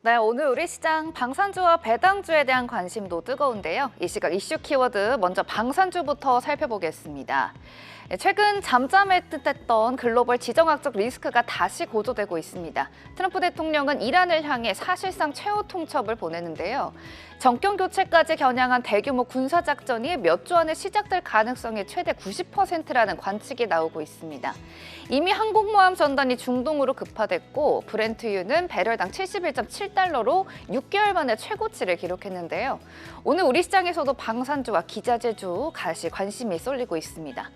네, 오늘 우리 시장 방산주와 배당주에 대한 관심도 뜨거운데요. 이 시각 이슈 키워드 먼저 방산주부터 살펴보겠습니다. 최근 잠잠할 듯했던 글로벌 지정학적 리스크가 다시 고조되고 있습니다. 트럼프 대통령은 이란을 향해 사실상 최후 통첩을 보내는데요. 정권 교체까지 겨냥한 대규모 군사작전이 몇 주 안에 시작될 가능성이 최대 90%라는 관측이 나오고 있습니다. 이미 항공모함 전단이 중동으로 급파됐고 브렌트유는 배럴당 71.7달러로 6개월 만에 최고치를 기록했는데요. 오늘 우리 시장에서도 방산주와 기자재주 다시 관심이 쏠리고 있습니다.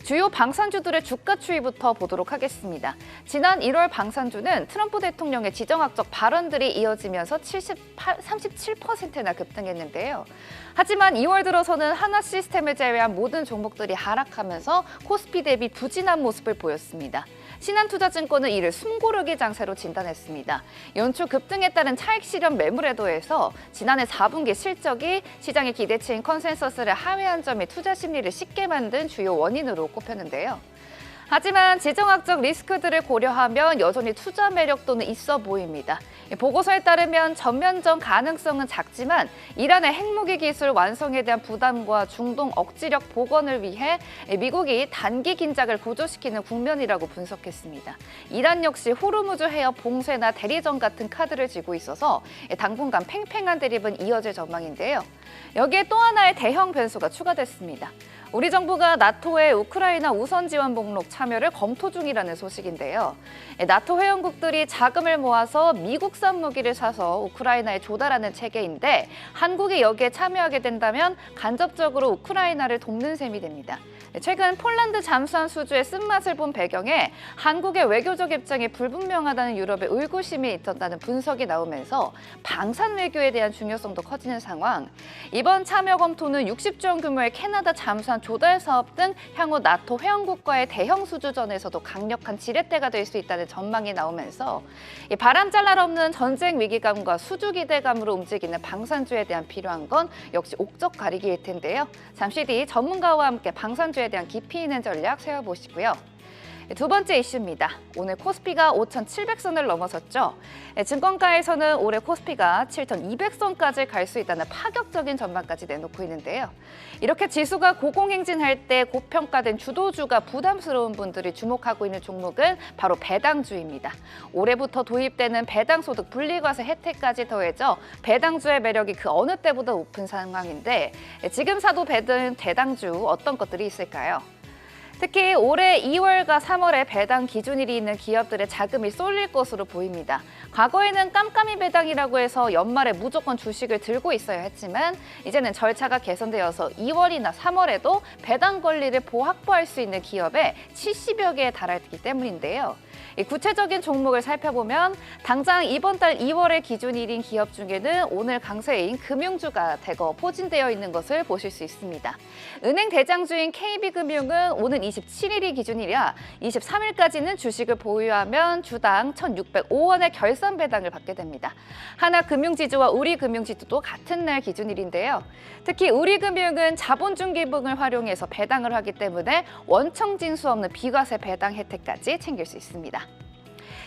주요 방산주들의 주가 추이부터 보도록 하겠습니다. 지난 1월 방산주는 트럼프 대통령의 지정학적 발언들이 이어지면서 37%나 급등했는데요. 하지만 2월 들어서는 하나 시스템을 제외한 모든 종목들이 하락하면서 코스피 대비 부진한 모습을 보였습니다. 신한투자증권은 이를 숨고르기 장세로 진단했습니다. 연초 급등에 따른 차익 실현 매물에 더해서 지난해 4분기 실적이 시장의 기대치인 컨센서스를 하회한 점이 투자 심리를 쉽게 만든 주요 원인으로 꼽혔는데요. 하지만 지정학적 리스크들을 고려하면 여전히 투자 매력도는 있어 보입니다. 보고서에 따르면 전면전 가능성은 작지만 이란의 핵무기 기술 완성에 대한 부담과 중동 억지력 복원을 위해 미국이 단기 긴장을 고조시키는 국면이라고 분석했습니다. 이란 역시 호르무즈 해협 봉쇄나 대리전 같은 카드를 쥐고 있어서 당분간 팽팽한 대립은 이어질 전망인데요. 여기에 또 하나의 대형 변수가 추가됐습니다. 우리 정부가 나토의 우크라이나 우선 지원 목록 참여를 검토 중이라는 소식인데요. 나토 회원국들이 자금을 모아서 미국산 무기를 사서 우크라이나에 조달하는 체계인데 한국이 여기에 참여하게 된다면 간접적으로 우크라이나를 돕는 셈이 됩니다. 최근 폴란드 잠수함 수주의 쓴맛을 본 배경에 한국의 외교적 입장이 불분명하다는 유럽의 의구심이 있었다는 분석이 나오면서 방산 외교에 대한 중요성도 커지는 상황. 이번 참여 검토는 60조 원 규모의 캐나다 잠수함 조달 사업 등 향후 나토 회원국과의 대형 수주전에서도 강력한 지렛대가 될 수 있다는 전망이 나오면서 바람잘 날 없는 전쟁 위기감과 수주 기대감으로 움직이는 방산주에 대한 필요한 건 역시 옥적 가리기일 텐데요. 잠시 뒤 전문가와 함께 방산주에 대한 깊이 있는 전략 세워보시고요. 두 번째 이슈입니다. 오늘 코스피가 5,700선을 넘어섰죠. 증권가에서는 올해 코스피가 7,200선까지 갈 수 있다는 파격적인 전망까지 내놓고 있는데요. 이렇게 지수가 고공행진할 때 고평가된 주도주가 부담스러운 분들이 주목하고 있는 종목은 바로 배당주입니다. 올해부터 도입되는 배당소득 분리과세 혜택까지 더해져 배당주의 매력이 그 어느 때보다 높은 상황인데 지금 사도 배당주 어떤 것들이 있을까요? 특히 올해 2월과 3월에 배당 기준일이 있는 기업들의 자금이 쏠릴 것으로 보입니다. 과거에는 깜깜이 배당이라고 해서 연말에 무조건 주식을 들고 있어야 했지만 이제는 절차가 개선되어서 2월이나 3월에도 배당 권리를 확보할 수 있는 기업에 70여 개에 달하기 때문인데요. 구체적인 종목을 살펴보면 당장 이번 달 2월의 기준일인 기업 중에는 오늘 강세인 금융주가 대거 포진되어 있는 것을 보실 수 있습니다. 은행 대장주인 KB금융은 오는 27일이 기준이라 23일까지는 주식을 보유하면 주당 1,605원의 결산 배당을 받게 됩니다. 하나금융지주와 우리금융지주도 같은 날 기준일인데요. 특히 우리금융은 자본중개분을 활용해서 배당을 하기 때문에 원청진수 없는 비과세 배당 혜택까지 챙길 수 있습니다.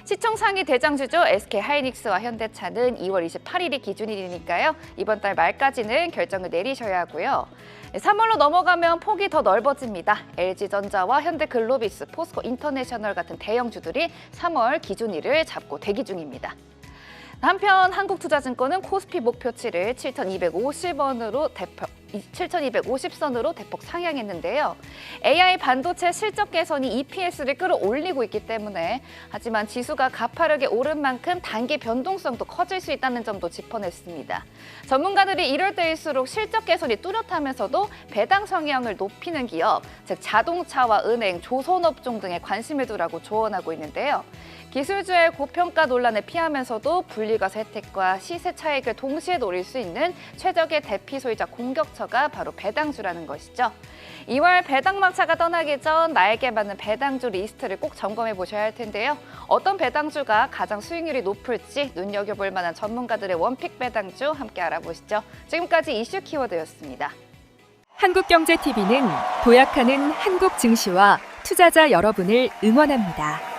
시총 상위 대장주죠. SK하이닉스와 현대차는 2월 28일이 기준일이니까요. 이번 달 말까지는 결정을 내리셔야 하고요. 3월로 넘어가면 폭이 더 넓어집니다. LG전자와 현대글로비스, 포스코 인터내셔널 같은 대형주들이 3월 기준일을 잡고 대기 중입니다. 한편 한국투자증권은 코스피 목표치를 7,250선으로 대폭 상향했는데요. AI 반도체 실적 개선이 EPS를 끌어올리고 있기 때문에 하지만 지수가 가파르게 오른 만큼 단기 변동성도 커질 수 있다는 점도 짚어냈습니다. 전문가들이 이럴 때일수록 실적 개선이 뚜렷하면서도 배당 성향을 높이는 기업, 즉 자동차와 은행, 조선업종 등에 관심을 두라고 조언하고 있는데요. 기술주의 고평가 논란을 피하면서도 분리과세 혜택과 시세 차익을 동시에 노릴 수 있는 최적의 대피소이자 공격처가 바로 배당주라는 것이죠. 2월 배당망차가 떠나기 전 나에게 맞는 배당주 리스트를 꼭 점검해 보셔야 할 텐데요. 어떤 배당주가 가장 수익률이 높을지 눈여겨볼 만한 전문가들의 원픽 배당주 함께 알아보시죠. 지금까지 이슈 키워드였습니다. 한국경제TV는 도약하는 한국 증시와 투자자 여러분을 응원합니다.